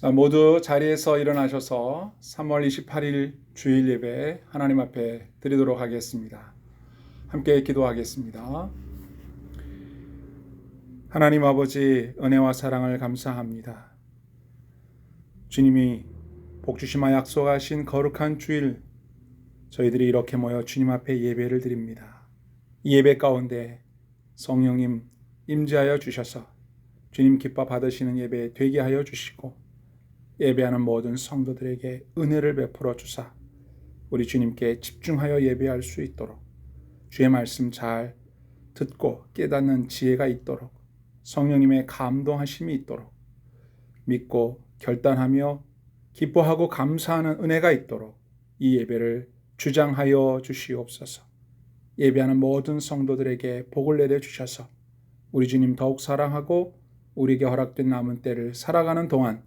자, 모두 자리에서 일어나셔서 3월 28일 주일 예배 하나님 앞에 드리도록 하겠습니다. 함께 기도하겠습니다. 하나님 아버지, 은혜와 사랑을 감사합니다. 주님이 복 주시마 약속하신 거룩한 주일, 저희들이 이렇게 모여 주님 앞에 예배를 드립니다. 이 예배 가운데 성령님 임재하여 주셔서 주님 기뻐 받으시는 예배 되게 하여 주시고, 예배하는 모든 성도들에게 은혜를 베풀어 주사 우리 주님께 집중하여 예배할 수 있도록, 주의 말씀 잘 듣고 깨닫는 지혜가 있도록, 성령님의 감동하심이 있도록, 믿고 결단하며 기뻐하고 감사하는 은혜가 있도록 이 예배를 주장하여 주시옵소서. 예배하는 모든 성도들에게 복을 내려 주셔서 우리 주님 더욱 사랑하고 우리에게 허락된 남은 때를 살아가는 동안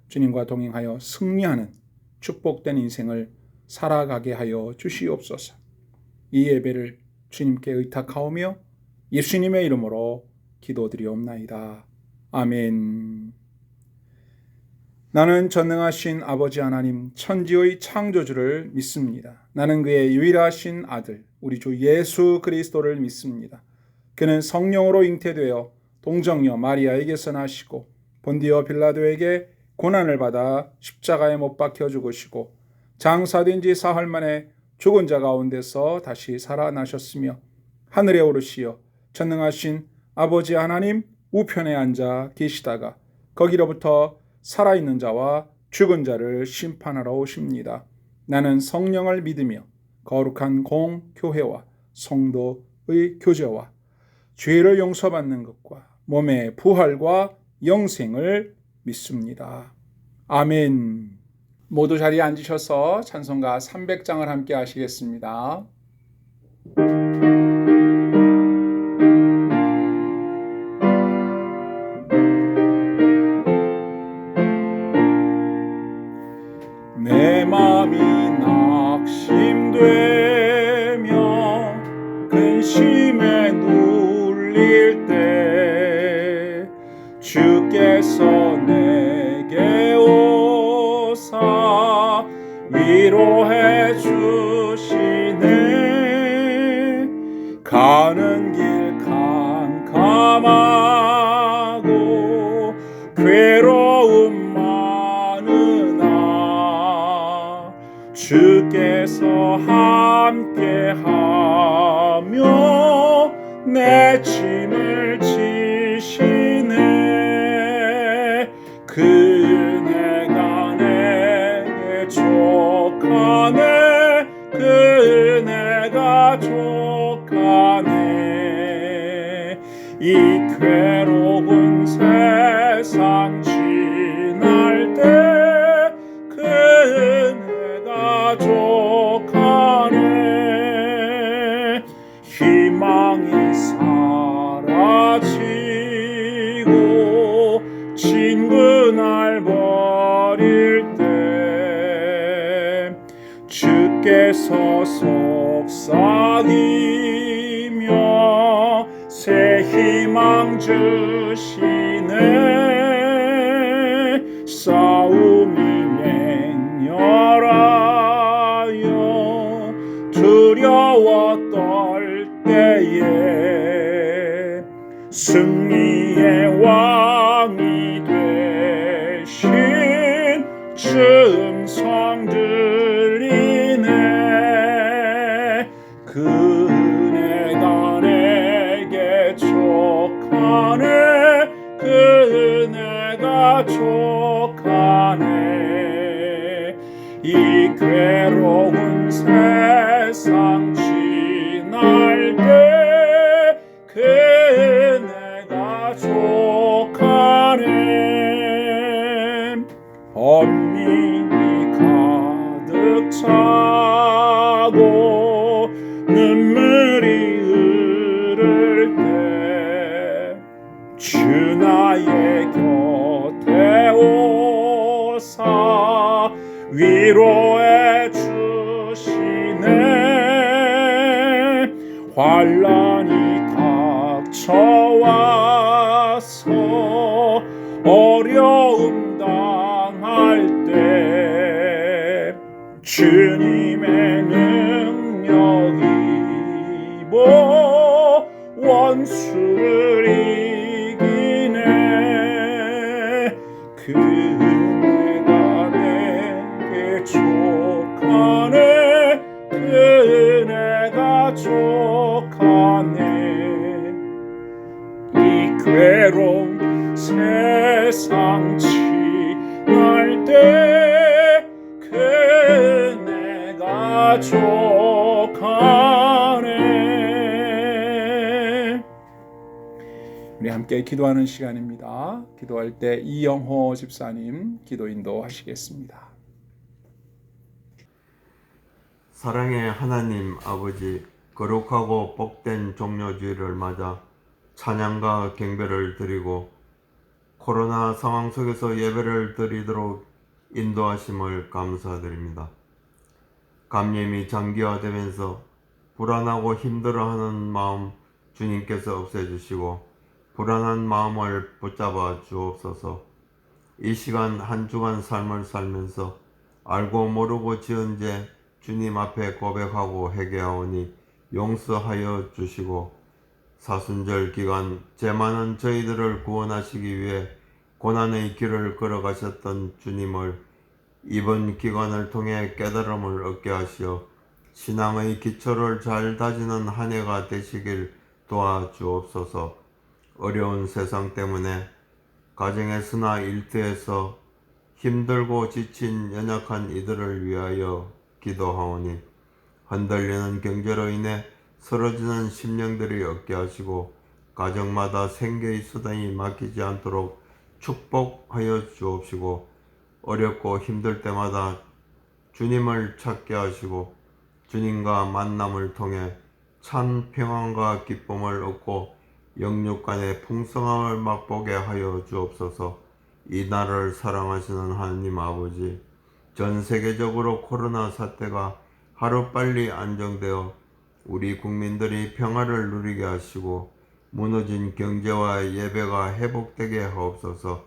주님과 동행하여 승리하는 축복된 인생을 살아가게 하여 주시옵소서. 이 예배를 주님께 의탁하오며 예수님의 이름으로 기도드리옵나이다. 아멘. 나는 전능하신 아버지 하나님, 천지의 창조주를 믿습니다. 나는 그의 유일하신 아들 우리 주 예수 그리스도를 믿습니다. 그는 성령으로 잉태되어 동정녀 마리아에게서 나시고 본디오 빌라도에게 고난을 받아 십자가에 못 박혀 죽으시고 장사된 지 사흘 만에 죽은 자 가운데서 다시 살아나셨으며 하늘에 오르시어 전능하신 아버지 하나님 우편에 앉아 계시다가 거기로부터 살아있는 자와 죽은 자를 심판하러 오십니다. 나는 성령을 믿으며 거룩한 공교회와 성도의 교제와 죄를 용서받는 것과 몸의 부활과 영생을 믿습니다. 아멘. 모두 자리에 앉으셔서 찬송가 300장을 함께 하시겠습니다. 내 마음이 낙심되며 근심에 눌릴 때 주께서 내게 오사 위로해 주시네. 가는 길 캄캄하고 괴로움 많으나 주께서 함께하며 내 짐을 지시네. 그 은혜가 내게 족하네. 그 은혜가 족하네. 이 괴로운 세상 지날 때 그 은혜가 족하네. 희망이 사라지고 친구 날 버릴 때 주께서 속삭이며 새 희망 주시네. 싸움이 맹렬하여 두려워 떨 때에 승리의 왕이 되신 주 음성 들리네. 그 은혜가 내게 족하네. 그 은혜가 족하네. 이 괴로운 세상 지날 때 그 은혜가 족하네. 번민이 가득 차고 눈물이 흐를 때 주 나의 곁에 오사 위로해 주시네. 환난이 닥쳐와서 어려움 당할 주님의 능력이 뭐 원수를 이기네. 그 은혜가 내게 족하네. 그 은혜가 족하네. 이 괴로운 세상 지날 때 그 은혜가 족하네. 우리 함께 기도하는 시간입니다. 기도할 때 이영호 집사님 기도 인도하시겠습니다. 사랑의 하나님 아버지, 거룩하고 복된 종료주일을 맞아 찬양과 경배를 드리고 코로나 상황 속에서 예배를 드리도록 인도하심을 감사드립니다. 감염이 장기화되면서 불안하고 힘들어하는 마음 주님께서 없애주시고 불안한 마음을 붙잡아 주옵소서. 이 시간 한 주간 삶을 살면서 알고 모르고 지은 죄 주님 앞에 고백하고 회개하오니 용서하여 주시고 사순절 기간 죄 많은 저희들을 구원하시기 위해 고난의 길을 걸어가셨던 주님을 이번 기간을 통해 깨달음을 얻게 하시어 신앙의 기초를 잘 다지는 한 해가 되시길 도와주옵소서. 어려운 세상 때문에 가정에서나 일터에서 힘들고 지친 연약한 이들을 위하여 기도하오니 흔들리는 경제로 인해 쓰러지는 심령들이 얻게 하시고 가정마다 생계의 수단이 막히지 않도록 축복하여 주옵시고 어렵고 힘들 때마다 주님을 찾게 하시고 주님과 만남을 통해 참 평안과 기쁨을 얻고 영육 간의 풍성함을 맛보게 하여 주옵소서. 이 나라를 사랑하시는 하나님 아버지, 전 세계적으로 코로나 사태가 하루빨리 안정되어 우리 국민들이 평화를 누리게 하시고 무너진 경제와 예배가 회복되게 하옵소서.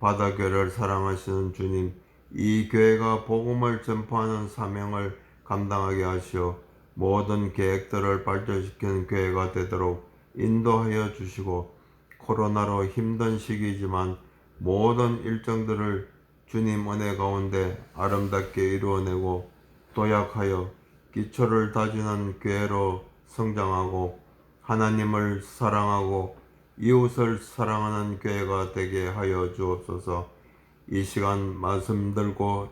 바다교회를 사랑하시는 주님, 이 교회가 복음을 전파하는 사명을 감당하게 하시어 모든 계획들을 발전시키는 교회가 되도록 인도하여 주시고 코로나로 힘든 시기이지만 모든 일정들을 주님 은혜 가운데 아름답게 이루어내고 도약하여 기초를 다지는 교회로 성장하고 하나님을 사랑하고 이웃을 사랑하는 교회가 되게 하여 주옵소서. 이 시간 말씀 들고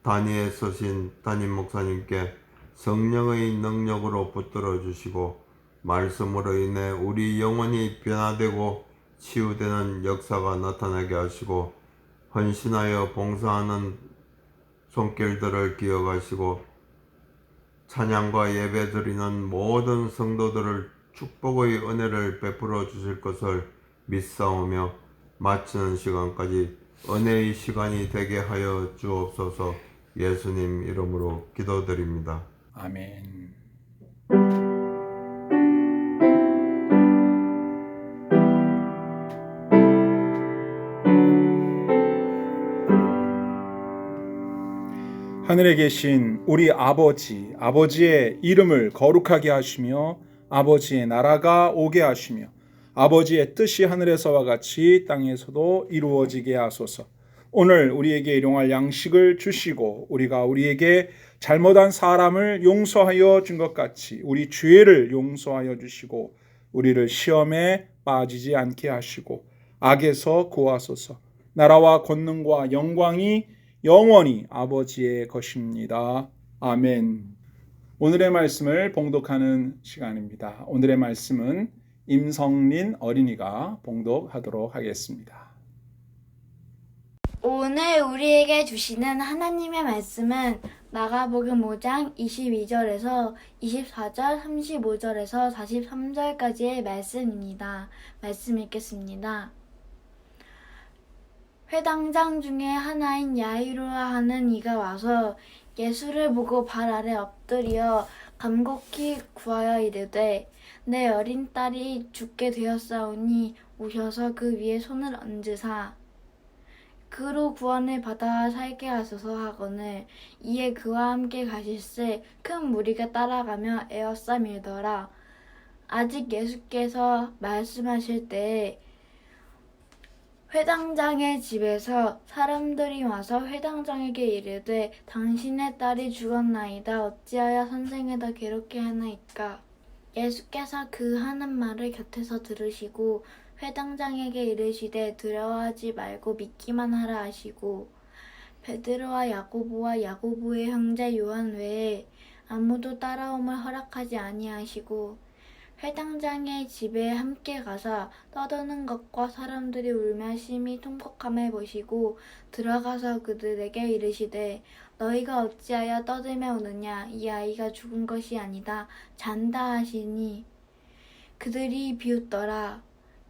단위에 서신 담임 목사님께 성령의 능력으로 붙들어 주시고 말씀으로 인해 우리 영혼이 변화되고 치유되는 역사가 나타나게 하시고 헌신하여 봉사하는 손길들을 기억하시고 찬양과 예배 드리는 모든 성도들을 축복의 은혜를 베풀어 주실 것을 믿사오며 마치는 시간까지 은혜의 시간이 되게 하여 주옵소서. 예수님 이름으로 기도드립니다. 아멘. 하늘에 계신 우리 아버지, 아버지의 이름을 거룩하게 하시며 아버지의 나라가 오게 하시며 아버지의 뜻이 하늘에서와 같이 땅에서도 이루어지게 하소서. 오늘 우리에게 일용할 양식을 주시고 우리가 우리에게 잘못한 사람을 용서하여 준 것 같이 우리 죄를 용서하여 주시고 우리를 시험에 빠지지 않게 하시고 악에서 구하소서. 나라와 권능과 영광이 영원히 아버지의 것입니다. 아멘. 오늘의 말씀을 봉독하는 시간입니다. 오늘의 말씀은 임성린 어린이가 봉독하도록 하겠습니다. 오늘 우리에게 주시는 하나님의 말씀은 마가복음 5장 22절에서 24절, 35절에서 43절까지의 말씀입니다. 말씀 읽겠습니다. 회당장 중에 하나인 야이로라 하는 이가 와서 예수를 보고 발 아래 엎드려 간곡히 구하여 이르되 내 어린 딸이 죽게 되었사오니 오셔서 그 위에 손을 얹으사 그로 구원을 받아 살게 하소서 하거늘 이에 그와 함께 가실새 큰 무리가 따라가며 에워싸 밀더라. 아직 예수께서 말씀하실 때에 회당장의 집에서 사람들이 와서 회당장에게 이르되 당신의 딸이 죽었나이다. 어찌하여 선생을 괴롭게 하나이까? 예수께서 그 하는 말을 곁에서 들으시고 회당장에게 이르시되 두려워하지 말고 믿기만 하라 하시고 베드로와 야고보와 야고보의 형제 요한 외에 아무도 따라옴을 허락하지 아니하시고 회당장의 집에 함께 가사 떠드는 것과 사람들이 울며 심히 통곡함을 보시고 들어가서 그들에게 이르시되 너희가 어찌하여 떠들며 우느냐? 이 아이가 죽은 것이 아니다 잔다 하시니 그들이 비웃더라.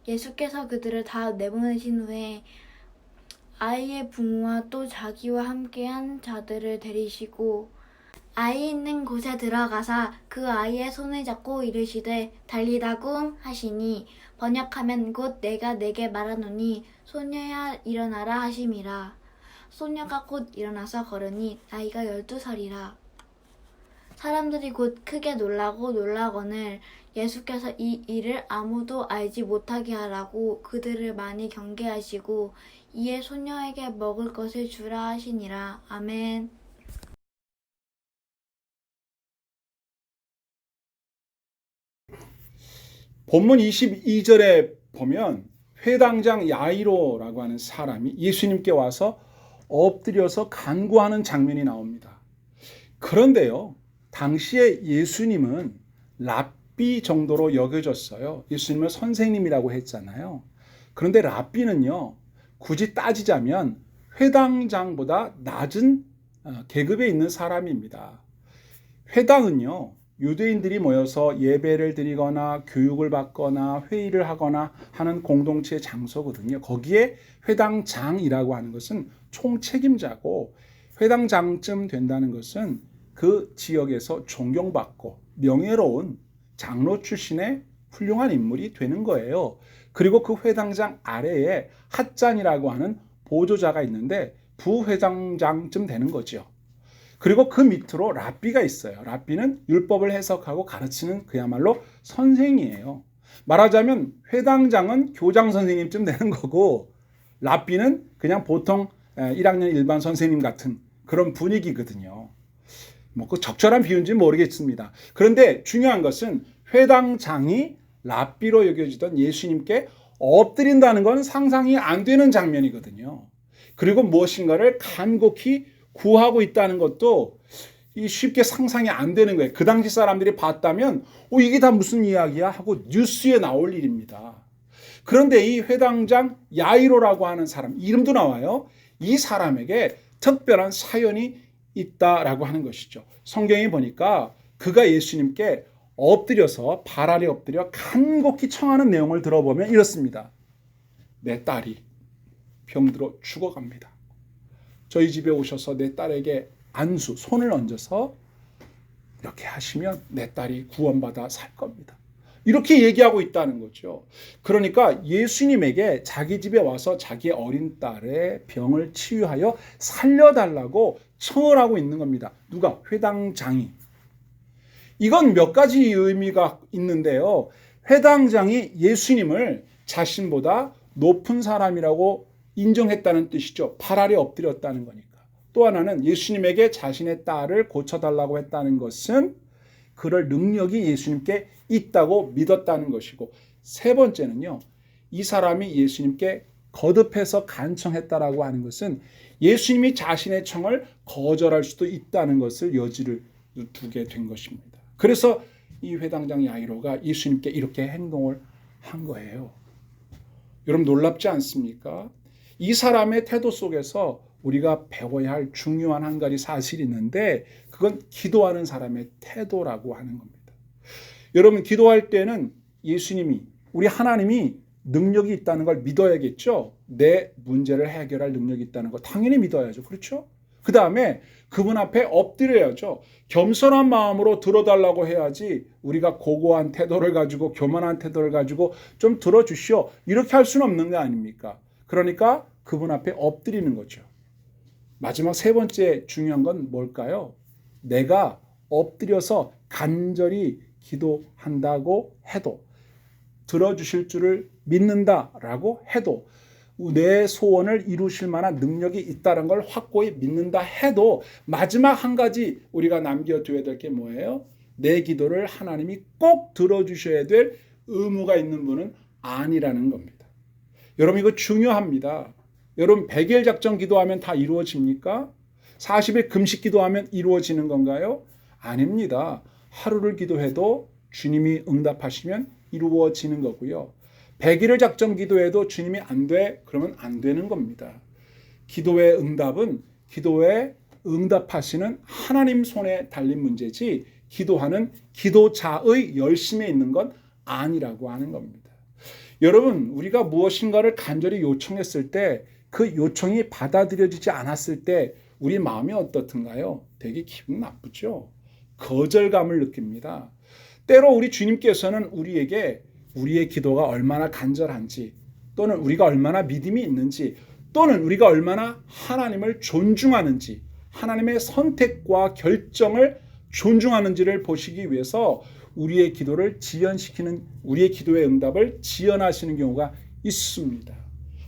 예수께서 그들을 다 내보내신 후에 아이의 부모와 또 자기와 함께한 자들을 데리시고 아이 있는 곳에 들어가사 그 아이의 손을 잡고 이르시되 달리다굼 하시니 번역하면 곧 내가 내게 말하노니 소녀야 일어나라 하심이라. 소녀가 곧 일어나서 걸으니 나이가 12살이라. 사람들이 곧 크게 놀라거늘 예수께서 이 일을 아무도 알지 못하게 하라고 그들을 많이 경계하시고 이에 소녀에게 먹을 것을 주라 하시니라. 아멘. 본문 22절에 보면 회당장 야이로라고 하는 사람이 예수님께 와서 엎드려서 간구하는 장면이 나옵니다. 그런데요, 당시에 예수님은 랍비 정도로 여겨졌어요. 예수님은 선생님이라고 했잖아요. 그런데 랍비는요, 굳이 따지자면 회당장보다 낮은 계급에 있는 사람입니다. 회당은요, 유대인들이 모여서 예배를 드리거나 교육을 받거나 회의를 하거나 하는 공동체의 장소거든요. 거기에 회당장이라고 하는 것은 총책임자고, 회당장쯤 된다는 것은 그 지역에서 존경받고 명예로운 장로 출신의 훌륭한 인물이 되는 거예요. 그리고 그 회당장 아래에 핫잔이라고 하는 보조자가 있는데 부회장장쯤 되는 거죠. 그리고 그 밑으로 랍비가 있어요. 랍비는 율법을 해석하고 가르치는 그야말로 선생이에요. 말하자면 회당장은 교장 선생님쯤 되는 거고, 랍비는 그냥 보통 1학년 일반 선생님 같은 그런 분위기거든요. 뭐 그 적절한 비유인지 모르겠습니다. 그런데 중요한 것은 회당장이 랍비로 여겨지던 예수님께 엎드린다는 건 상상이 안 되는 장면이거든요. 그리고 무엇인가를 간곡히 구하고 있다는 것도 쉽게 상상이 안 되는 거예요. 그 당시 사람들이 봤다면 이게 다 무슨 이야기야 하고 뉴스에 나올 일입니다. 그런데 이 회당장 야이로라고 하는 사람, 이름도 나와요. 이 사람에게 특별한 사연이 있다라고 하는 것이죠. 성경에 보니까 그가 예수님께 엎드려서 발 아래 엎드려 간곡히 청하는 내용을 들어보면 이렇습니다. 내 딸이 병들어 죽어갑니다. 저희 집에 오셔서 내 딸에게 안수, 손을 얹어서 이렇게 하시면 내 딸이 구원받아 살 겁니다. 이렇게 얘기하고 있다는 거죠. 그러니까 예수님에게 자기 집에 와서 자기의 어린 딸의 병을 치유하여 살려달라고 청을 하고 있는 겁니다. 누가? 회당장이. 이건 몇 가지 의미가 있는데요. 회당장이 예수님을 자신보다 높은 사람이라고 인정했다는 뜻이죠. 발 아래 엎드렸다는 거니까. 또 하나는 예수님에게 자신의 딸을 고쳐달라고 했다는 것은 그럴 능력이 예수님께 있다고 믿었다는 것이고, 세 번째는요, 이 사람이 예수님께 거듭해서 간청했다라고 하는 것은 예수님이 자신의 청을 거절할 수도 있다는 것을 여지를 두게 된 것입니다. 그래서 이 회당장 야이로가 예수님께 이렇게 행동을 한 거예요. 여러분 놀랍지 않습니까? 이 사람의 태도 속에서 우리가 배워야 할 중요한 한 가지 사실이 있는데, 그건 기도하는 사람의 태도라고 하는 겁니다. 여러분, 기도할 때는 예수님이, 우리 하나님이 능력이 있다는 걸 믿어야겠죠. 내 문제를 해결할 능력이 있다는 거 당연히 믿어야죠. 그렇죠? 그 다음에 그분 앞에 엎드려야죠. 겸손한 마음으로 들어달라고 해야지, 우리가 고고한 태도를 가지고 교만한 태도를 가지고 좀 들어주시오, 이렇게 할 수는 없는 거 아닙니까? 그러니까 그분 앞에 엎드리는 거죠. 마지막 세 번째 중요한 건 뭘까요? 내가 엎드려서 간절히 기도한다고 해도, 들어주실 줄을 믿는다라고 해도, 내 소원을 이루실 만한 능력이 있다는 걸 확고히 믿는다 해도 마지막 한 가지 우리가 남겨둬야 될 게 뭐예요? 내 기도를 하나님이 꼭 들어주셔야 될 의무가 있는 분은 아니라는 겁니다. 여러분 이거 중요합니다. 여러분 100일 작정 기도하면 다 이루어집니까? 40일 금식 기도하면 이루어지는 건가요? 아닙니다. 하루를 기도해도 주님이 응답하시면 이루어지는 거고요. 100일을 작정 기도해도 주님이 안 돼? 그러면 안 되는 겁니다. 기도의 응답은 기도에 응답하시는 하나님 손에 달린 문제지 기도하는 기도자의 열심에 있는 건 아니라고 하는 겁니다. 여러분 우리가 무엇인가를 간절히 요청했을 때 그 요청이 받아들여지지 않았을 때 우리 마음이 어떻든가요? 되게 기분 나쁘죠. 거절감을 느낍니다. 때로 우리 주님께서는 우리에게 우리의 기도가 얼마나 간절한지, 또는 우리가 얼마나 믿음이 있는지, 또는 우리가 얼마나 하나님을 존중하는지, 하나님의 선택과 결정을 존중하는지를 보시기 위해서 우리의 기도를 지연시키는, 우리의 기도의 응답을 지연하시는 경우가 있습니다.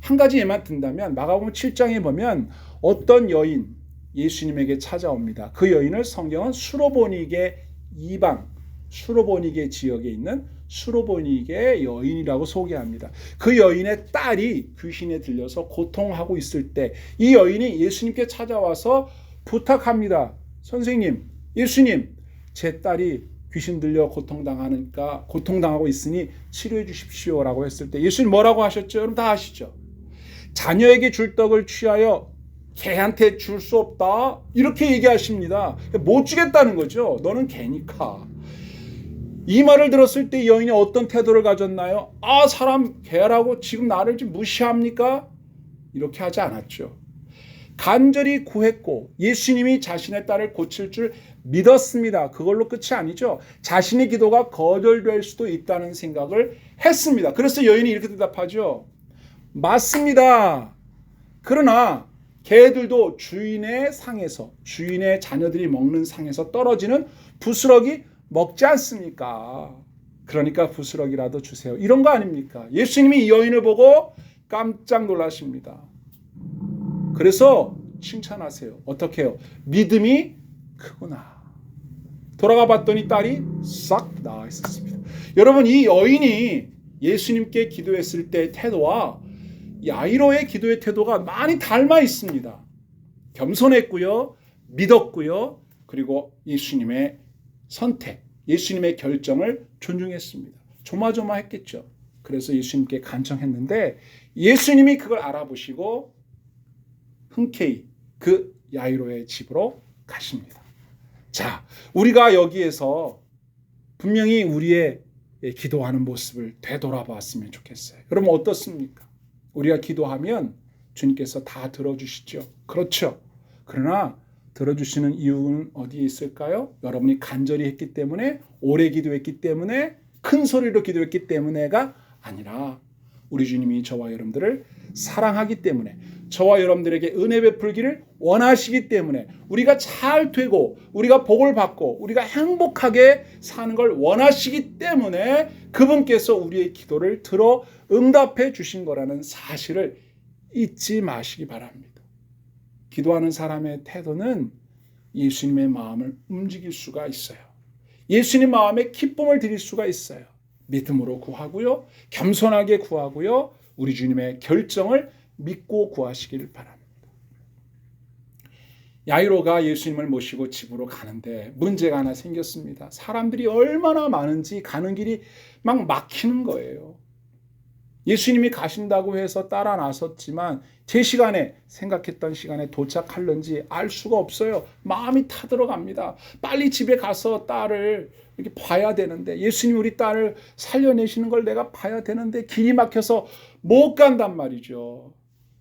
한 가지 예만 든다면 마가복음 7장에 보면 어떤 여인 예수님에게 찾아옵니다. 그 여인을 성경은 수로보니게 이방, 수로보니게 지역에 있는 수로보니게 여인이라고 소개합니다. 그 여인의 딸이 귀신에 들려서 고통하고 있을 때 이 여인이 예수님께 찾아와서 부탁합니다. 선생님, 예수님, 제 딸이 귀신 들려 고통당하고 있으니 치료해 주십시오라고 했을 때 예수님 뭐라고 하셨죠? 여러분 다 아시죠? 자녀에게 줄 떡을 취하여 개한테 줄 수 없다, 이렇게 얘기하십니다. 못 주겠다는 거죠. 너는 개니까. 이 말을 들었을 때 여인이 어떤 태도를 가졌나요? 아, 사람 개라고 지금 나를 좀 무시합니까? 이렇게 하지 않았죠. 간절히 구했고 예수님이 자신의 딸을 고칠 줄 믿었습니다. 그걸로 끝이 아니죠. 자신의 기도가 거절될 수도 있다는 생각을 했습니다. 그래서 여인이 이렇게 대답하죠. 맞습니다. 그러나 개들도 주인의 상에서, 주인의 자녀들이 먹는 상에서 떨어지는 부스러기 먹지 않습니까? 그러니까 부스러기라도 주세요. 이런 거 아닙니까? 예수님이 이 여인을 보고 깜짝 놀라십니다. 그래서 칭찬하세요. 어떻게 해요? 믿음이 크구나. 돌아가 봤더니 딸이 싹 나와 있었습니다. 여러분 이 여인이 예수님께 기도했을 때의 태도와 야이로의 기도의 태도가 많이 닮아 있습니다. 겸손했고요. 믿었고요. 그리고 예수님의 선택, 예수님의 결정을 존중했습니다. 조마조마했겠죠. 그래서 예수님께 간청했는데 예수님이 그걸 알아보시고 흔쾌히 그 야이로의 집으로 가십니다. 자, 우리가 여기에서 분명히 우리의 기도하는 모습을 되돌아봤으면 좋겠어요. 여러분 어떻습니까? 우리가 기도하면 주님께서 다 들어주시죠. 그렇죠. 그러나 들어주시는 이유는 어디에 있을까요? 여러분이 간절히 했기 때문에, 오래 기도했기 때문에, 큰 소리로 기도했기 때문에가 아니라 우리 주님이 저와 여러분들을 사랑하기 때문에, 저와 여러분들에게 은혜 베풀기를 원하시기 때문에, 우리가 잘 되고 우리가 복을 받고 우리가 행복하게 사는 걸 원하시기 때문에 그분께서 우리의 기도를 들어 응답해 주신 거라는 사실을 잊지 마시기 바랍니다. 기도하는 사람의 태도는 예수님의 마음을 움직일 수가 있어요. 예수님 마음에 기쁨을 드릴 수가 있어요. 믿음으로 구하고요. 겸손하게 구하고요. 우리 주님의 결정을 믿고 구하시기를 바랍니다. 야이로가 예수님을 모시고 집으로 가는데 문제가 하나 생겼습니다. 사람들이 얼마나 많은지 가는 길이 막 막히는 거예요. 예수님이 가신다고 해서 따라 나섰지만 제 시간에, 생각했던 시간에 도착할는지 알 수가 없어요. 마음이 타들어갑니다. 빨리 집에 가서 딸을 이렇게 봐야 되는데, 예수님이 우리 딸을 살려내시는 걸 내가 봐야 되는데 길이 막혀서 못 간단 말이죠.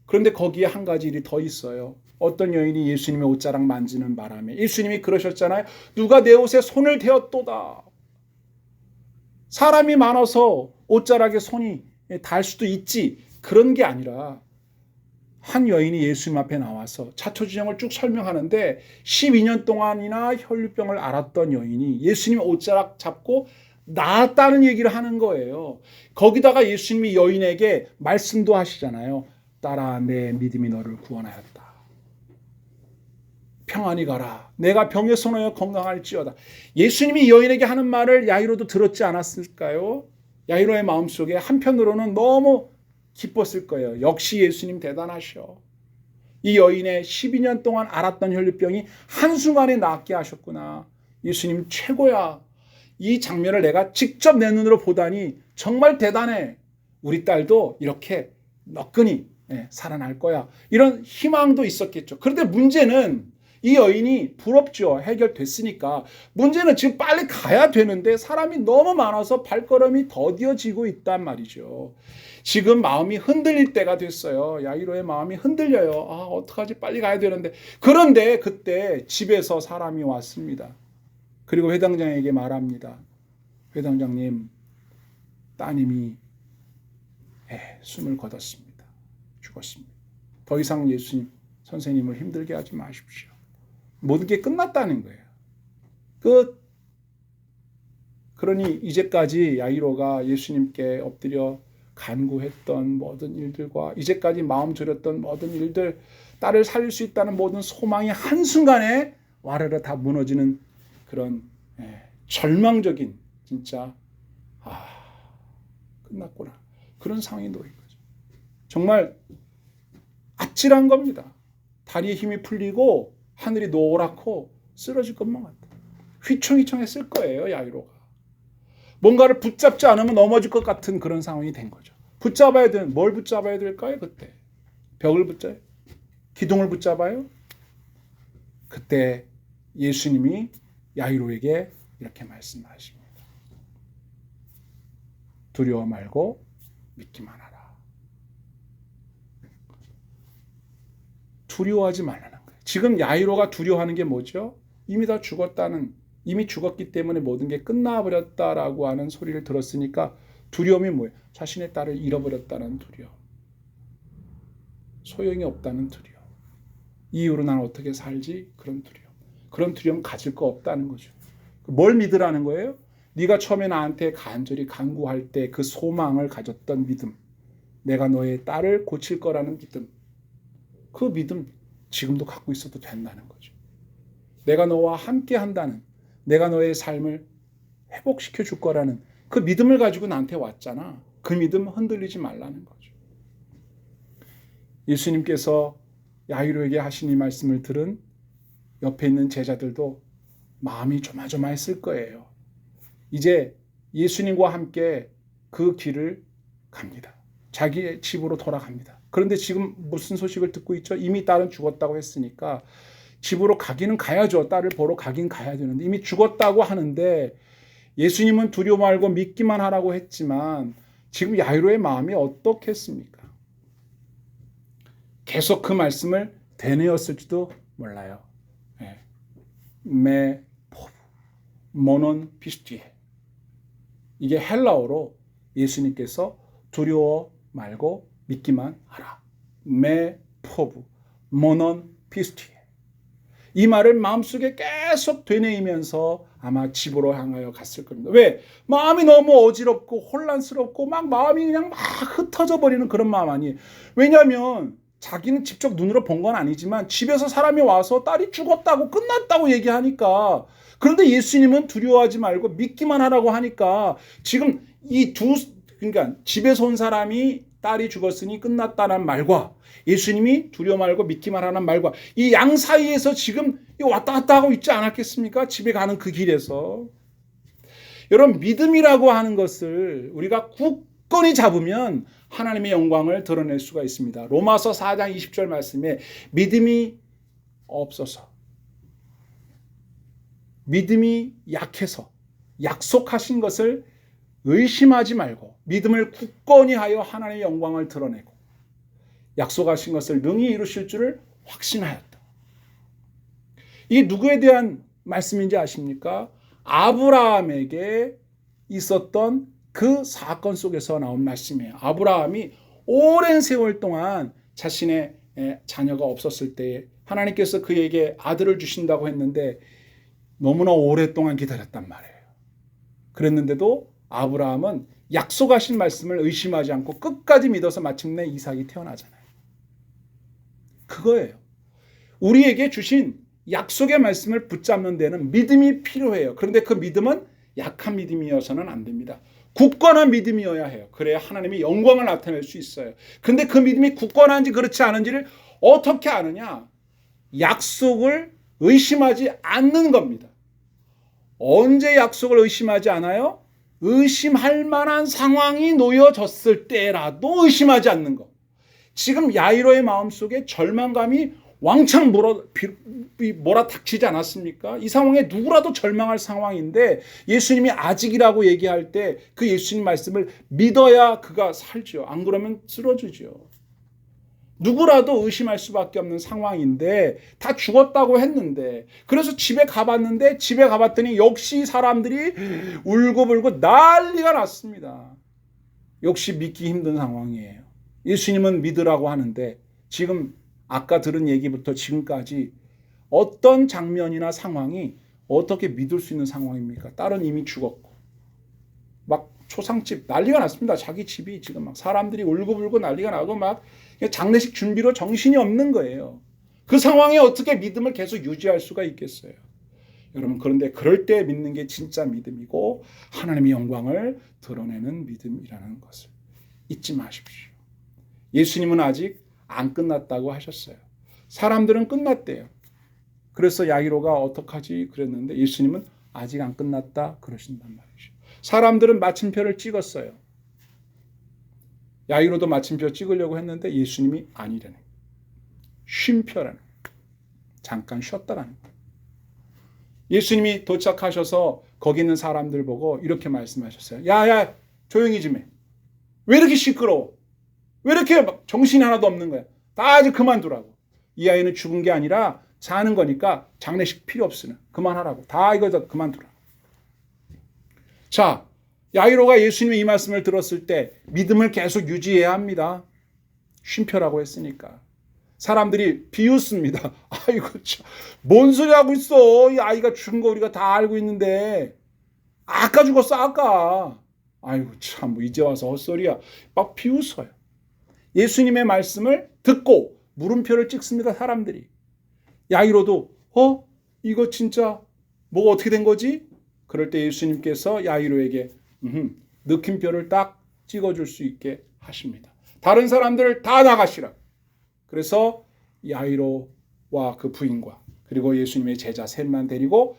그런데 거기에 한 가지 일이 더 있어요. 어떤 여인이 예수님의 옷자락 만지는 바람에, 예수님이 그러셨잖아요. 누가 내 옷에 손을 대었도다. 사람이 많아서 옷자락에 손이 닿을 수도 있지. 그런 게 아니라 한 여인이 예수님 앞에 나와서 자초지종을 쭉 설명하는데 12년 동안이나 혈류병을 앓았던 여인이 예수님 옷자락 잡고 나았다는 얘기를 하는 거예요. 거기다가 예수님이 여인에게 말씀도 하시잖아요. 딸아, 내 믿음이 너를 구원하였다. 평안히 가라. 내가 병에서 너여 건강할지어다. 예수님이 여인에게 하는 말을 야이로도 들었지 않았을까요? 야이로의 마음속에 한편으로는 너무 기뻤을 거예요. 역시 예수님 대단하셔. 이 여인의 12년 동안 앓았던 혈류병이 한순간에 낫게 하셨구나. 예수님 최고야. 이 장면을 내가 직접 내 눈으로 보다니 정말 대단해. 우리 딸도 이렇게 너끈히 살아날 거야. 이런 희망도 있었겠죠. 그런데 문제는 이 여인이 부럽죠. 해결됐으니까. 문제는 지금 빨리 가야 되는데 사람이 너무 많아서 발걸음이 더디어지고 있단 말이죠. 지금 마음이 흔들릴 때가 됐어요. 야이로의 마음이 흔들려요. 아, 어떡하지? 빨리 가야 되는데. 그런데 그때 집에서 사람이 왔습니다. 그리고 회당장에게 말합니다. 회당장님, 따님이 숨을 거뒀습니다. 죽었습니다. 더 이상 예수님, 선생님을 힘들게 하지 마십시오. 모든 게 끝났다는 거예요. 끝. 그러니 이제까지 야이로가 예수님께 엎드려 간구했던 모든 일들과 이제까지 마음 졸였던 모든 일들, 딸을 살릴 수 있다는 모든 소망이 한순간에 와르르 다 무너지는 그런 절망적인 진짜 끝났구나. 그런 상황이 놓인 거죠. 정말 아찔한 겁니다. 다리에 힘이 풀리고 하늘이 노랗고 쓰러질 것만 같다. 휘청휘청했을 거예요, 야이로가. 뭔가를 붙잡지 않으면 넘어질 것 같은 그런 상황이 된 거죠. 붙잡아야 되는, 뭘 붙잡아야 될까요, 그때? 벽을 붙잡아요? 기둥을 붙잡아요? 그때 예수님이 야이로에게 이렇게 말씀하십니다. 두려워 말고 믿기만 하라. 두려워하지 말라는 거예요. 지금 야이로가 두려워하는 게 뭐죠? 이미 다 죽었다는, 이미 죽었기 때문에 모든 게 끝나버렸다라고 하는 소리를 들었으니까 두려움이 뭐예요? 자신의 딸을 잃어버렸다는 두려움. 소용이 없다는 두려움. 이 이후로 난 어떻게 살지? 그런 두려움. 그런 두려움 가질 거 없다는 거죠. 뭘 믿으라는 거예요? 네가 처음에 나한테 간절히 간구할 때 그 소망을 가졌던 믿음. 내가 너의 딸을 고칠 거라는 믿음. 그 믿음 지금도 갖고 있어도 된다는 거죠. 내가 너와 함께 한다는, 내가 너의 삶을 회복시켜 줄 거라는 그 믿음을 가지고 나한테 왔잖아. 그 믿음 흔들리지 말라는 거죠. 예수님께서 야이로에게 하신 이 말씀을 들은 옆에 있는 제자들도 마음이 조마조마했을 거예요. 이제 예수님과 함께 그 길을 갑니다. 자기의 집으로 돌아갑니다. 그런데 지금 무슨 소식을 듣고 있죠? 이미 딸은 죽었다고 했으니까 집으로 가기는 가야죠. 딸을 보러 가긴 가야 되는데 이미 죽었다고 하는데 예수님은 두려워 말고 믿기만 하라고 했지만 지금 야이로의 마음이 어떻겠습니까? 계속 그 말씀을 되뇌었을지도 몰라요. 메 포브 모논 피스티에, 이게 헬라어로 예수님께서 두려워 말고 믿기만 하라. 메 포브 모논 피스티에, 이 말을 마음속에 계속 되뇌이면서 아마 집으로 향하여 갔을 겁니다. 왜? 마음이 너무 어지럽고 혼란스럽고 막 마음이 그냥 막 흩어져 버리는 그런 마음 아니에요. 왜냐하면 자기는 직접 눈으로 본 건 아니지만 집에서 사람이 와서 딸이 죽었다고 끝났다고 얘기하니까, 그런데 예수님은 두려워하지 말고 믿기만 하라고 하니까 지금 그러니까 집에서 온 사람이 딸이 죽었으니 끝났다는 말과 예수님이 두려워 말고 믿기만 하라는 말과 이 양 사이에서 지금 왔다 갔다 하고 있지 않았겠습니까? 집에 가는 그 길에서. 여러분, 믿음이라고 하는 것을 우리가 굳건히 잡으면 하나님의 영광을 드러낼 수가 있습니다. 로마서 4장 20절 말씀에 믿음이 없어서, 믿음이 약해서 약속하신 것을 의심하지 말고 믿음을 굳건히 하여 하나님의 영광을 드러내고 약속하신 것을 능히 이루실 줄을 확신하였다. 이게 누구에 대한 말씀인지 아십니까? 아브라함에게 있었던 그 사건 속에서 나온 말씀이에요. 아브라함이 오랜 세월 동안 자신의 자녀가 없었을 때에 하나님께서 그에게 아들을 주신다고 했는데 너무나 오랫동안 기다렸단 말이에요. 그랬는데도 아브라함은 약속하신 말씀을 의심하지 않고 끝까지 믿어서 마침내 이삭이 태어나잖아요. 그거예요. 우리에게 주신 약속의 말씀을 붙잡는 데는 믿음이 필요해요. 그런데 그 믿음은 약한 믿음이어서는 안 됩니다. 굳건한 믿음이어야 해요. 그래야 하나님이 영광을 나타낼 수 있어요. 근데 그 믿음이 굳건한지 그렇지 않은지를 어떻게 아느냐? 약속을 의심하지 않는 겁니다. 언제 약속을 의심하지 않아요? 의심할 만한 상황이 놓여졌을 때라도 의심하지 않는 것. 지금 야이로의 마음속에 절망감이 왕창 몰아닥치지 않았습니까? 이 상황에 누구라도 절망할 상황인데 예수님이 아직이라고 얘기할 때 그 예수님 말씀을 믿어야 그가 살죠. 안 그러면 쓰러지죠. 누구라도 의심할 수밖에 없는 상황인데 다 죽었다고 했는데 그래서 집에 가봤는데 집에 가봤더니 역시 사람들이 울고불고 난리가 났습니다. 역시 믿기 힘든 상황이에요. 예수님은 믿으라고 하는데 지금 아까 들은 얘기부터 지금까지 어떤 장면이나 상황이 어떻게 믿을 수 있는 상황입니까? 딸은 이미 죽었고 막 초상집 난리가 났습니다. 자기 집이 지금 막 사람들이 울고불고 난리가 나고 막 장례식 준비로 정신이 없는 거예요. 그 상황에 어떻게 믿음을 계속 유지할 수가 있겠어요? 여러분 그런데 그럴 때 믿는 게 진짜 믿음이고 하나님의 영광을 드러내는 믿음이라는 것을 잊지 마십시오. 예수님은 아직 안 끝났다고 하셨어요. 사람들은 끝났대요. 그래서 야이로가 어떡하지 그랬는데 예수님은 아직 안 끝났다 그러신단 말이죠. 사람들은 마침표를 찍었어요. 야이로도 마침표 찍으려고 했는데 예수님이 아니라는 거예요. 쉼표라는 거예요. 잠깐 쉬었다라는 거예요. 예수님이 도착하셔서 거기 있는 사람들 보고 이렇게 말씀하셨어요. 야 조용히 좀 해. 왜 이렇게 시끄러워? 왜 이렇게 정신이 하나도 없는 거야? 다 이제 그만두라고. 이 아이는 죽은 게 아니라 자는 거니까 장례식 필요 없으면 그만하라고. 다 이거 다 그만두라. 자, 야이로가 예수님의 이 말씀을 들었을 때 믿음을 계속 유지해야 합니다. 쉼표라고 했으니까. 사람들이 비웃습니다. 아이고 참, 뭔 소리 하고 있어. 이 아이가 죽은 거 우리가 다 알고 있는데 아까 죽었어 아까. 아이고 참 뭐 이제 와서 헛소리야. 막 비웃어요. 예수님의 말씀을 듣고 물음표를 찍습니다. 사람들이. 야이로도 이거 진짜 뭐가 어떻게 된 거지? 그럴 때 예수님께서 야이로에게 느낌표를 딱 찍어줄 수 있게 하십니다. 다른 사람들을 다 나가시라. 그래서 야이로와 그 부인과 그리고 예수님의 제자 셋만 데리고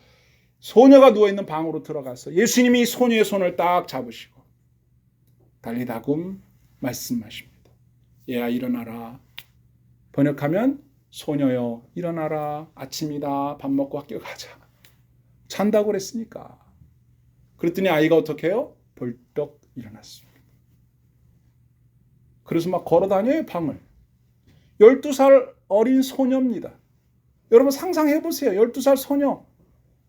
소녀가 누워있는 방으로 들어가서 예수님이 소녀의 손을 딱 잡으시고 달리다굼 말씀하십니다. 얘야 일어나라. 번역하면 소녀여 일어나라. 아침이다. 밥 먹고 학교 가자. 잔다고 그랬으니까. 그랬더니 아이가 어떻게 해요? 벌떡 일어났습니다. 그래서 막 걸어다녀요 방을. 12살 어린 소녀입니다. 여러분 상상해 보세요. 12살 소녀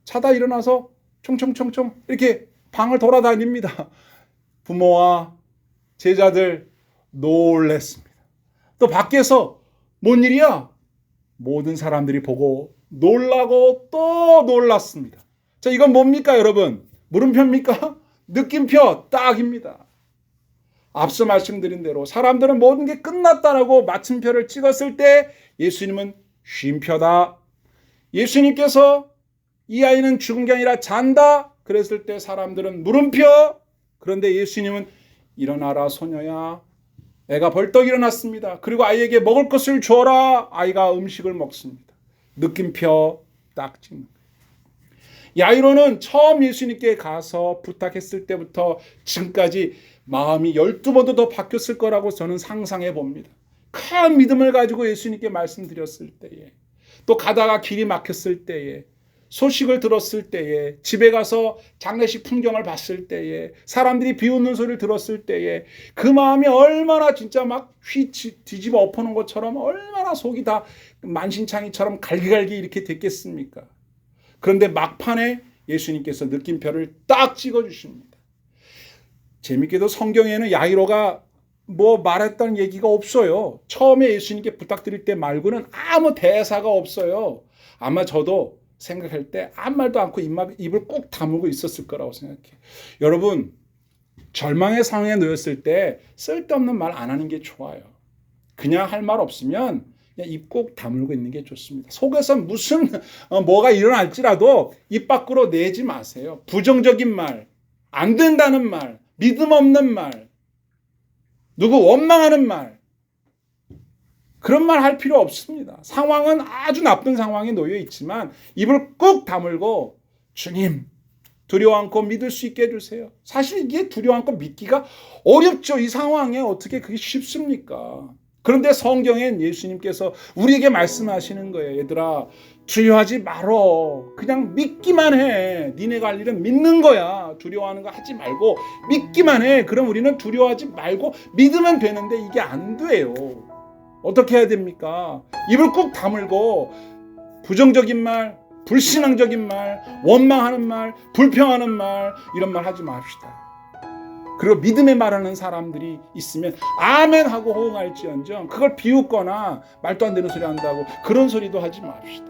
자다 일어나서 총총총총 이렇게 방을 돌아다닙니다. 부모와 제자들 놀랬습니다. 또 밖에서 뭔 일이야? 모든 사람들이 보고 놀라고 또 놀랐습니다. 자, 이건 뭡니까 여러분? 물음표입니까? 느낌표 딱입니다. 앞서 말씀드린 대로 사람들은 모든 게 끝났다라고 마침표를 찍었을 때 예수님은 쉼표다. 예수님께서 이 아이는 죽은 게 아니라 잔다. 그랬을 때 사람들은 물음표. 그런데 예수님은 일어나라 소녀야. 애가 벌떡 일어났습니다. 그리고 아이에게 먹을 것을 줘라. 아이가 음식을 먹습니다. 느낌표 딱 찍는 거예요. 야이로는 처음 예수님께 가서 부탁했을 때부터 지금까지 마음이 12번도 더 바뀌었을 거라고 저는 상상해 봅니다. 큰 믿음을 가지고 예수님께 말씀드렸을 때에 또 가다가 길이 막혔을 때에 소식을 들었을 때에 집에 가서 장례식 풍경을 봤을 때에 사람들이 비웃는 소리를 들었을 때에 그 마음이 얼마나 진짜 막 뒤집어 엎어놓은 것처럼 얼마나 속이 다 만신창이처럼 갈기갈기 이렇게 됐겠습니까? 그런데 막판에 예수님께서 느낌표를 딱 찍어주십니다. 재밌게도 성경에는 야이로가 뭐 말했던 얘기가 없어요. 처음에 예수님께 부탁드릴 때 말고는 아무 대사가 없어요. 아마 저도 생각할 때 아무 말도 않고 입을 꼭 다물고 있었을 거라고 생각해요. 여러분, 절망의 상황에 놓였을 때 쓸데없는 말 안 하는 게 좋아요. 그냥 할 말 없으면 그냥 입 꼭 다물고 있는 게 좋습니다. 속에서 무슨 뭐가 일어날지라도 입 밖으로 내지 마세요. 부정적인 말, 안 된다는 말, 믿음 없는 말, 누구 원망하는 말, 그런 말 할 필요 없습니다. 상황은 아주 나쁜 상황에 놓여 있지만 입을 꾹 다물고 주님, 두려워 않고 믿을 수 있게 해주세요. 사실 이게 두려워 않고 믿기가 어렵죠. 이 상황에 어떻게 그게 쉽습니까? 그런데 성경엔 예수님께서 우리에게 말씀하시는 거예요. 얘들아, 두려워하지 말어. 그냥 믿기만 해. 니네가 할 일은 믿는 거야. 두려워하는 거 하지 말고 믿기만 해. 그럼 우리는 두려워하지 말고 믿으면 되는데 이게 안 돼요. 어떻게 해야 됩니까? 입을 꾹 다물고 부정적인 말, 불신앙적인 말, 원망하는 말, 불평하는 말, 이런 말 하지 맙시다. 그리고 믿음의 말하는 사람들이 있으면 아멘 하고 호응할지언정 그걸 비웃거나 말도 안 되는 소리 한다고 그런 소리도 하지 맙시다.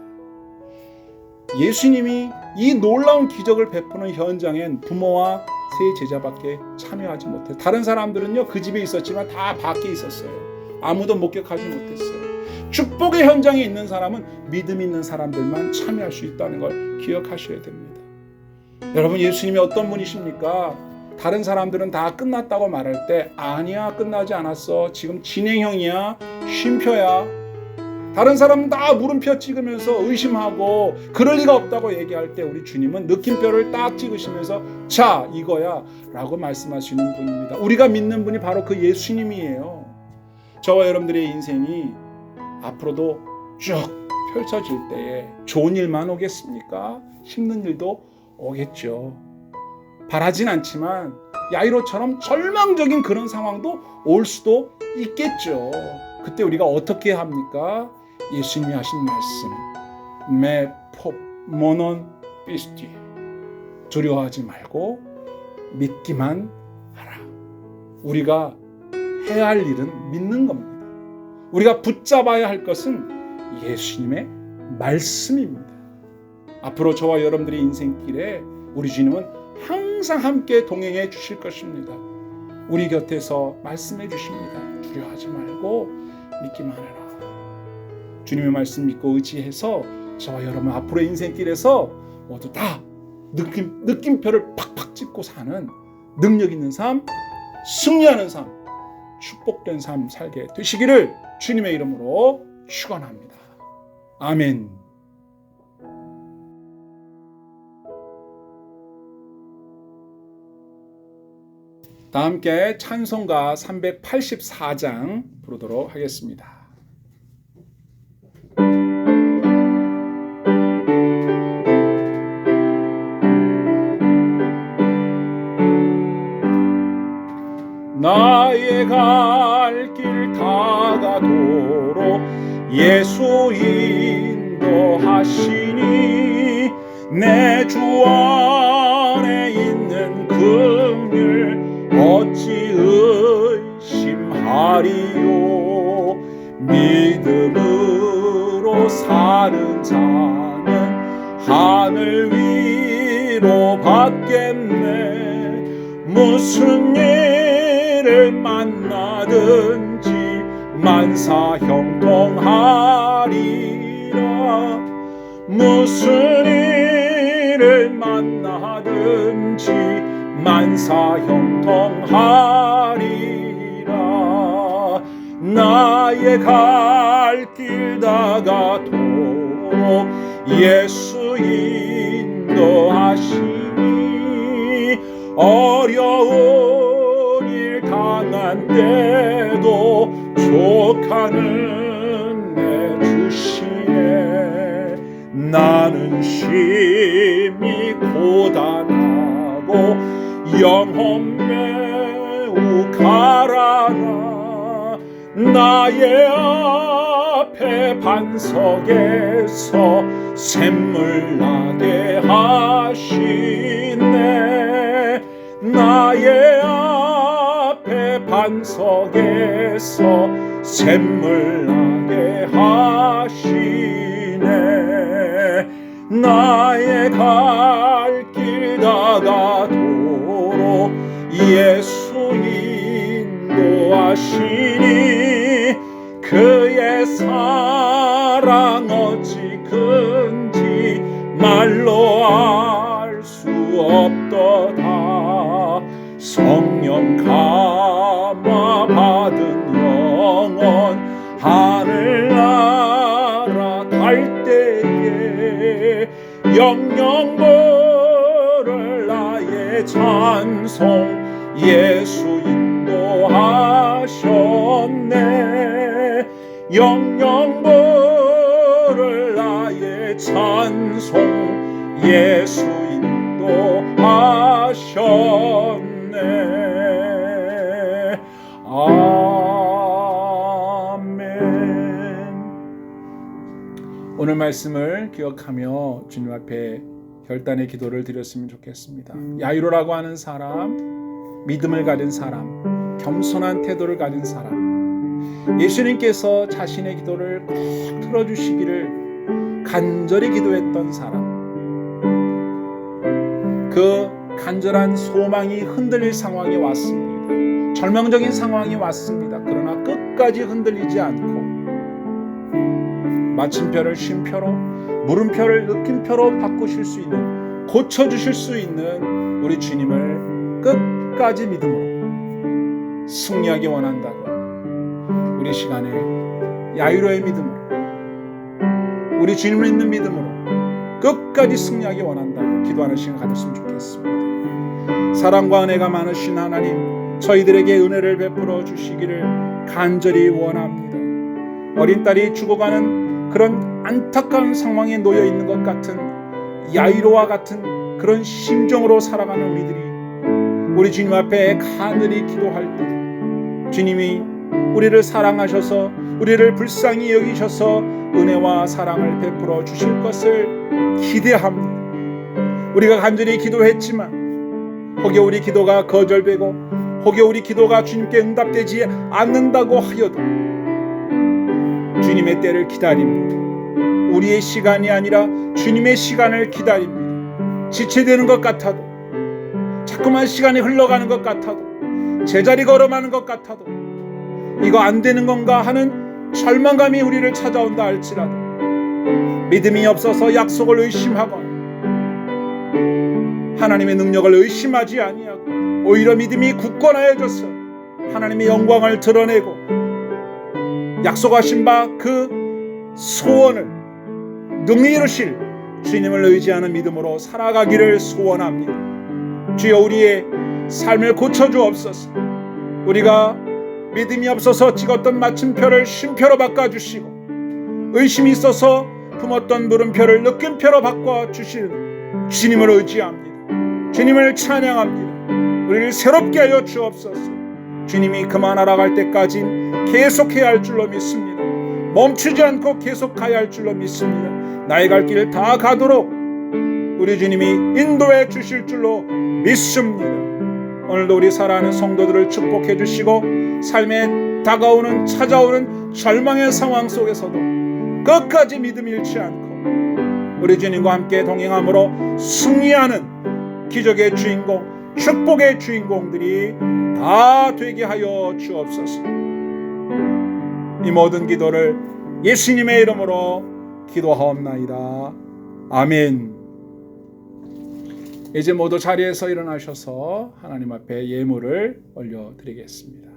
예수님이 이 놀라운 기적을 베푸는 현장엔 부모와 세 제자밖에 참여하지 못해요. 다른 사람들은요, 그 집에 있었지만 다 밖에 있었어요. 아무도 목격하지 못했어요. 축복의 현장에 있는 사람은 믿음 있는 사람들만 참여할 수 있다는 걸 기억하셔야 됩니다. 여러분, 예수님이 어떤 분이십니까? 다른 사람들은 다 끝났다고 말할 때 아니야, 끝나지 않았어. 지금 진행형이야. 쉼표야. 다른 사람은 다 물음표 찍으면서 의심하고 그럴 리가 없다고 얘기할 때 우리 주님은 느낌표를 딱 찍으시면서 자, 이거야 라고 말씀하시는 분입니다. 우리가 믿는 분이 바로 그 예수님이에요. 저와 여러분들의 인생이 앞으로도 쭉 펼쳐질 때에 좋은 일만 오겠습니까? 힘든 일도 오겠죠. 바라진 않지만 야이로처럼 절망적인 그런 상황도 올 수도 있겠죠. 그때 우리가 어떻게 합니까? 예수님이 하신 말씀, 메 폼 모논 피스티, 두려워하지 말고 믿기만 하라. 우리가 해야 할 일은 믿는 겁니다. 우리가 붙잡아야 할 것은 예수님의 말씀입니다. 앞으로 저와 여러분들의 인생길에 우리 주님은 항상 함께 동행해 주실 것입니다. 우리 곁에서 말씀해 주십니다. 두려워하지 말고 믿기만 해라. 주님의 말씀 믿고 의지해서 저와 여러분 앞으로의 인생길에서 모두 다 느낌표를 팍팍 찍고 사는 능력 있는 삶, 승리하는 삶, 축복된 삶 살게 되시기를 주님의 이름으로 축원합니다. 아멘. 다 함께 찬송가 384장 부르도록 하겠습니다. 나의 갈 길 다가도록 예수 인도하시니 내 주 안에 있는 긍휼 어찌 의심하리요. 믿음으로 사는 자는 하늘 위로 받겠네. 무슨 일을 만나든지 만사 형통하리라. 무슨 일을 만나든지 만사 형통하리라. 나의 갈 길 다가도록 예수 인도하시니 어려운 일 당한 때도 족하는 내 주시네. 나는 심히 고단하고 영혼 매우 가라나. 나의 앞에 반석에서 샘물 나게 하시네. 나의 앞에 반석에서 샘물 나게 하시네. 나의 갈 길 다가도록 예수 인도하시니 그의 사랑 어찌 큰지 말로 알 수 없도다. 성령 감화 받은 영혼 하늘나라 갈 때에 영영 부를 나의 찬송 예수 인도하셨네. 영영 부를 나의 찬송 예수 인도하셨네. 아멘. 오늘 말씀을 기억하며 주님 앞에 결단의 기도를 드렸으면 좋겠습니다. 야이로라고 하는 사람, 믿음을 가진 사람, 겸손한 태도를 가진 사람, 예수님께서 자신의 기도를 꼭 들어주시기를 간절히 기도했던 사람, 그 간절한 소망이 흔들릴 상황이 왔습니다. 절망적인 상황이 왔습니다. 그러나 끝까지 흔들리지 않고 마침표를 쉼표로, 물음표를 느낌표로 바꾸실 수 있는, 고쳐주실 수 있는 우리 주님을 끝까지 믿음으로 승리하기 원한다고, 우리 시간에 야유로의 믿음으로, 우리 주님을 믿는 믿음으로 끝까지 승리하기 원한다고 기도하는 시간 가졌으면 좋겠습니다. 사랑과 은혜가 많으신 하나님, 저희들에게 은혜를 베풀어 주시기를 간절히 원합니다. 어린 딸이 죽어가는 그런 안타까운 상황에 놓여 있는 것 같은 야이로와 같은 그런 심정으로 살아가는 우리들이 우리 주님 앞에 간절히 기도할 때 주님이 우리를 사랑하셔서 우리를 불쌍히 여기셔서 은혜와 사랑을 베풀어 주실 것을 기대합니다. 우리가 간절히 기도했지만 혹여 우리 기도가 거절되고 혹여 우리 기도가 주님께 응답되지 않는다고 하여도 주님의 때를 기다립니다. 우리의 시간이 아니라 주님의 시간을 기다립니다. 지체되는 것 같아도, 자꾸만 시간이 흘러가는 것 같아도, 제자리 걸음하는 것 같아도 이거 안 되는 건가 하는 절망감이 우리를 찾아온다 할지라도 믿음이 없어서 약속을 의심하거나 하나님의 능력을 의심하지 아니하고 오히려 믿음이 굳건하여져서 하나님의 영광을 드러내고 약속하신 바 그 소원을 능히 이루실 주님을 의지하는 믿음으로 살아가기를 소원합니다. 주여, 우리의 삶을 고쳐주옵소서. 우리가 믿음이 없어서 찍었던 마침표를 쉼표로 바꿔주시고 의심이 있어서 품었던 물음표를 느낌표로 바꿔주시는 주님을 의지합니다. 주님을 찬양합니다. 우리를 새롭게 하여 주옵소서. 주님이 그만 알아갈 때까지 계속해야 할 줄로 믿습니다. 멈추지 않고 계속가야 할 줄로 믿습니다. 나의 갈 길을 다 가도록 우리 주님이 인도해 주실 줄로 믿습니다. 오늘도 우리 사랑하는 성도들을 축복해 주시고 삶에 다가오는 찾아오는 절망의 상황 속에서도 끝까지 믿음 잃지 않고 우리 주님과 함께 동행함으로 승리하는 기적의 주인공, 축복의 주인공들이 다 되게 하여 주옵소서. 이 모든 기도를 예수님의 이름으로 기도하옵나이다. 아멘. 이제 모두 자리에서 일어나셔서 하나님 앞에 예물을 올려드리겠습니다.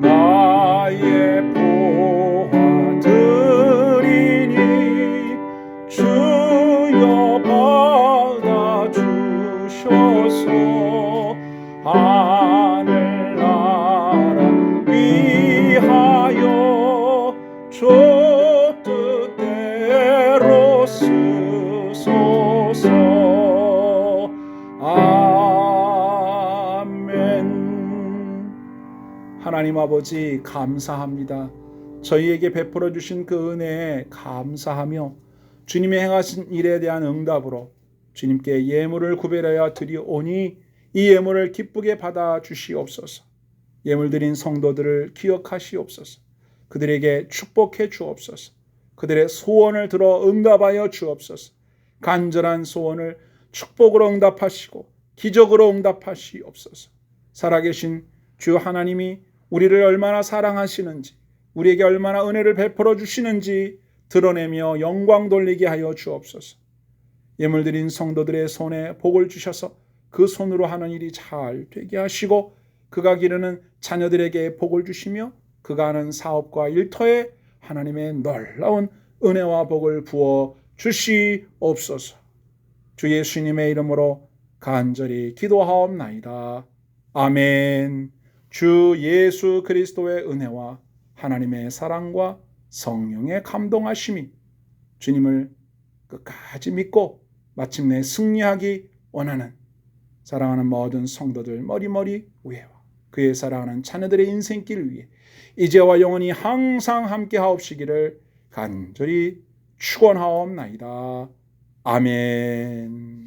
나의 보화 드리니 주여 받아주셔서 하늘나라 위하 하나님 아버지 감사합니다. 저희에게 베풀어 주신 그 은혜에 감사하며 주님의 행하신 일에 대한 응답으로 주님께 예물을 구별하여 드리오니 이 예물을 기쁘게 받아 주시옵소서. 예물 드린 성도들을 기억하시옵소서. 그들에게 축복해 주옵소서. 그들의 소원을 들어 응답하여 주옵소서. 간절한 소원을 축복으로 응답하시고 기적으로 응답하시옵소서. 살아계신 주 하나님이 우리를 얼마나 사랑하시는지, 우리에게 얼마나 은혜를 베풀어 주시는지 드러내며 영광 돌리게 하여 주옵소서. 예물 드린 성도들의 손에 복을 주셔서 그 손으로 하는 일이 잘 되게 하시고 그가 기르는 자녀들에게 복을 주시며 그가 하는 사업과 일터에 하나님의 놀라운 은혜와 복을 부어 주시옵소서. 주 예수님의 이름으로 간절히 기도하옵나이다. 아멘. 주 예수 그리스도의 은혜와 하나님의 사랑과 성령의 감동하심이 주님을 끝까지 믿고 마침내 승리하기 원하는 사랑하는 모든 성도들 머리머리 위에와 그의 사랑하는 자녀들의 인생길 위에 이제와 영원히 항상 함께 하옵시기를 간절히 축원하옵나이다. 아멘.